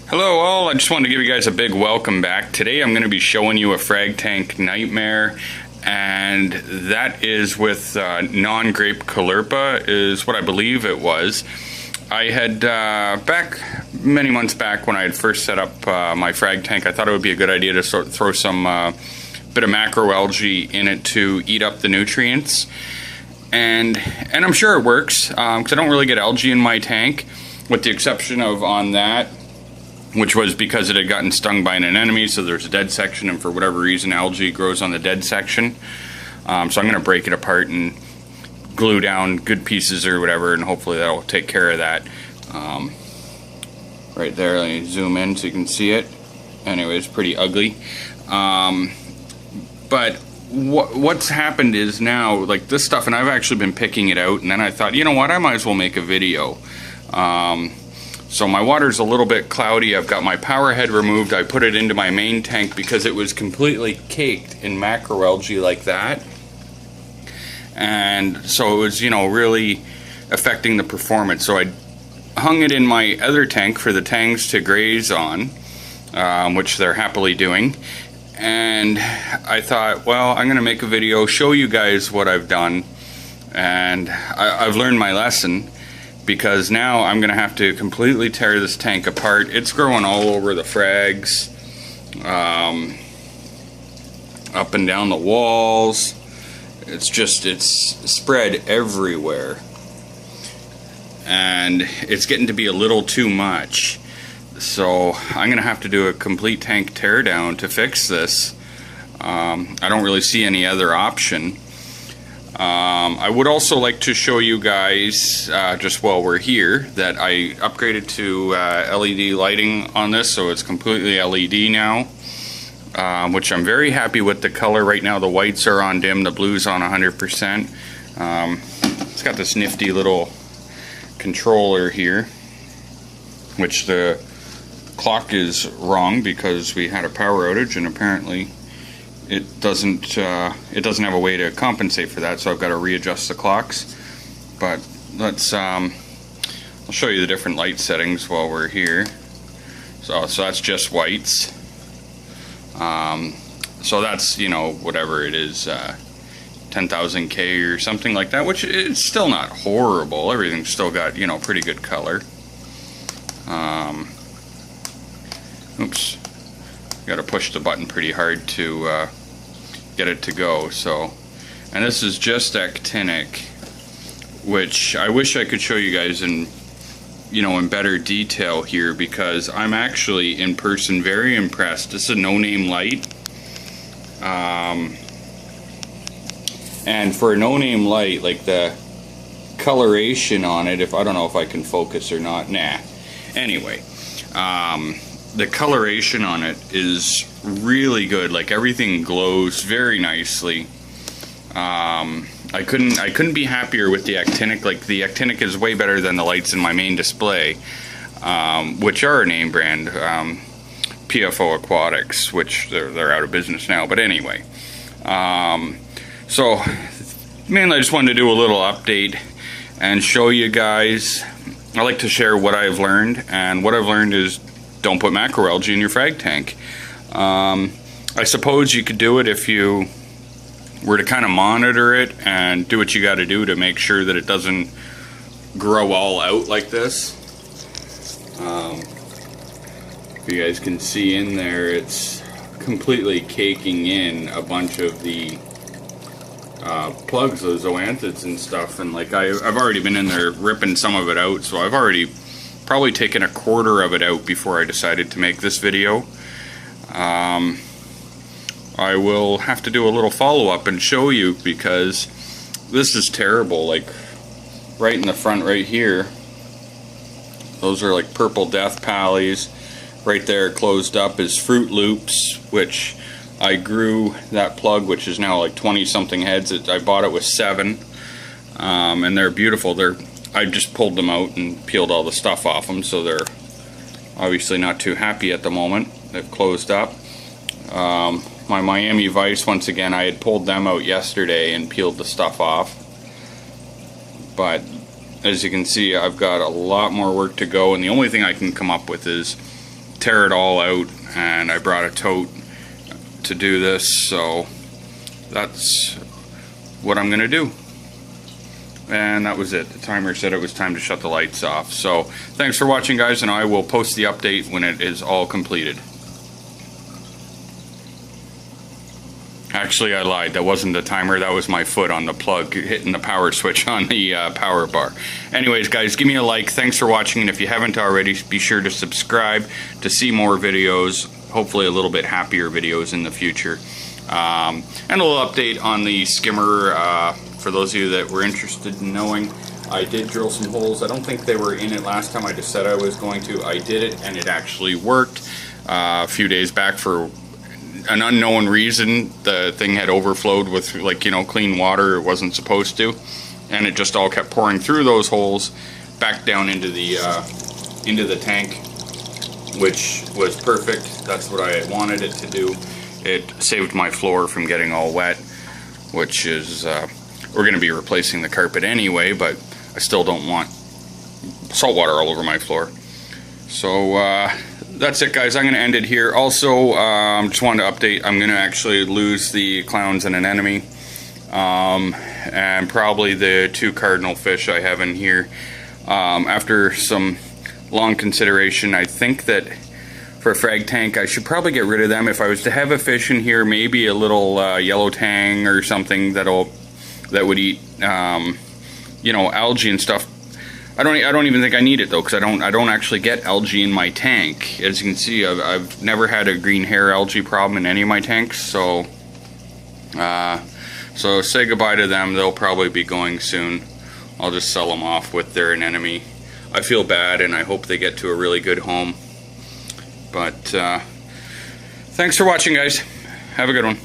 Hello all, I just wanted to give you guys a big welcome back. Today I'm going to be showing you a frag tank nightmare, and that is with non-grape caulerpa is what I believe it was. I had, many months back when I had first set up my frag tank, I thought it would be a good idea to throw some bit of macroalgae in it to eat up the nutrients. And I'm sure it works, because I don't really get algae in my tank, with the exception of on that, which was because it had gotten stung by an anemone, so there's a dead section, and for whatever reason algae grows on the dead section. So I'm going to break it apart and glue down good pieces or whatever, and hopefully that'll take care of that. Right there, let me zoom in so you can see it. Anyway, it's pretty ugly. But what's happened is now, like this stuff, and I've actually been picking it out, and then I thought, you know what, I might as well make a video. So my water's a little bit cloudy. I've got my power head removed. I put it into my main tank because it was completely caked in macroalgae like that. And so it was, you know, really affecting the performance. So I hung it in my other tank for the tangs to graze on, which they're happily doing. And I thought, well, I'm going to make a video, show you guys what I've done. And I've learned my lesson, because now I'm going to have to completely tear this tank apart. It's growing all over the frags, up and down the walls. It's spread everywhere. And it's getting to be a little too much. So I'm going to have to do a complete tank teardown to fix this. I don't really see any other option. I would also like to show you guys, just while we're here, that I upgraded to LED lighting on this, so it's completely LED now, which I'm very happy with the color. Right now the whites are on dim, the blues on 100%. It's got this nifty little controller here, which the clock is wrong because we had a power outage, and apparently it doesn't have a way to compensate for that, so I've got to readjust the clocks. But let's I'll show you the different light settings while we're here. So that's just whites. So that's, you know, whatever it is, 10,000K or something like that, which it's still not horrible. Everything's still got, you know, pretty good color. Oops. Got to push the button pretty hard to get it to go. So, and this is just actinic, which I wish I could show you guys in, you know, in better detail here, because I'm actually in person very impressed. This is a no-name light, and for a no-name light, like the coloration on it, I don't know if I can focus or not. Nah. Anyway. The coloration on it is really good. Like, everything glows very nicely. I couldn't be happier with the actinic. Like, the actinic is way better than the lights in my main display, which are a name brand, PFO Aquatics, which they're out of business now. But anyway, so mainly I just wanted to do a little update and show you guys. I like to share what I've learned, and what I've learned is, don't put macroalgae in your frag tank. I suppose you could do it if you were to kind of monitor it and do what you got to do to make sure that it doesn't grow all out like this. If you guys can see in there, it's completely caking in a bunch of the plugs, those zoanthids and stuff, and like I've already been in there ripping some of it out, so I've already probably taken a quarter of it out before I decided to make this video. I will have to do a little follow-up and show you, because this is terrible. Like, right in the front right here, those are like purple death pallies. Right there closed up is Fruit Loops, which I grew that plug, which is now like 20 something heads. I bought it with 7, and they're beautiful. I just pulled them out and peeled all the stuff off them, so they're obviously not too happy at the moment. They've closed up. My Miami Vice, once again, I had pulled them out yesterday and peeled the stuff off. But as you can see, I've got a lot more work to go, and the only thing I can come up with is tear it all out, and I brought a tote to do this, so that's what I'm gonna do. And that was it. The timer said it was time to shut the lights off. So thanks for watching, guys, and I will post the update when it is all completed. Actually, I lied. That wasn't the timer. That was my foot on the plug hitting the power switch on the power bar. Anyways, guys, give me a like. Thanks for watching, and if you haven't already, be sure to subscribe to see more videos, hopefully a little bit happier videos in the future. And a little update on the skimmer. For those of you that were interested in knowing, I did drill some holes. I don't think they were in it last time. I just said I was going to. I did it, and it actually worked. A few days back, for an unknown reason, the thing had overflowed with, like, you know, clean water. It wasn't supposed to, and it just all kept pouring through those holes back down into the tank, which was perfect. That's what I had wanted it to do. It saved my floor from getting all wet, which is we're going to be replacing the carpet anyway, but I still don't want salt water all over my floor. So that's it, guys. I'm going to end it here. Also, just wanted to update, I'm going to actually lose the clowns and an enemy, and probably the 2 cardinal fish I have in here. After some long consideration, I think that for a frag tank, I should probably get rid of them. If I was to have a fish in here, maybe a little yellow tang or something that would eat, you know, algae and stuff. I don't even think I need it though, because I don't actually get algae in my tank. As you can see, I've never had a green hair algae problem in any of my tanks. So so say goodbye to them. They'll probably be going soon. I'll just sell them off with their anemone. I feel bad, and I hope they get to a really good home. But thanks for watching, guys. Have a good one.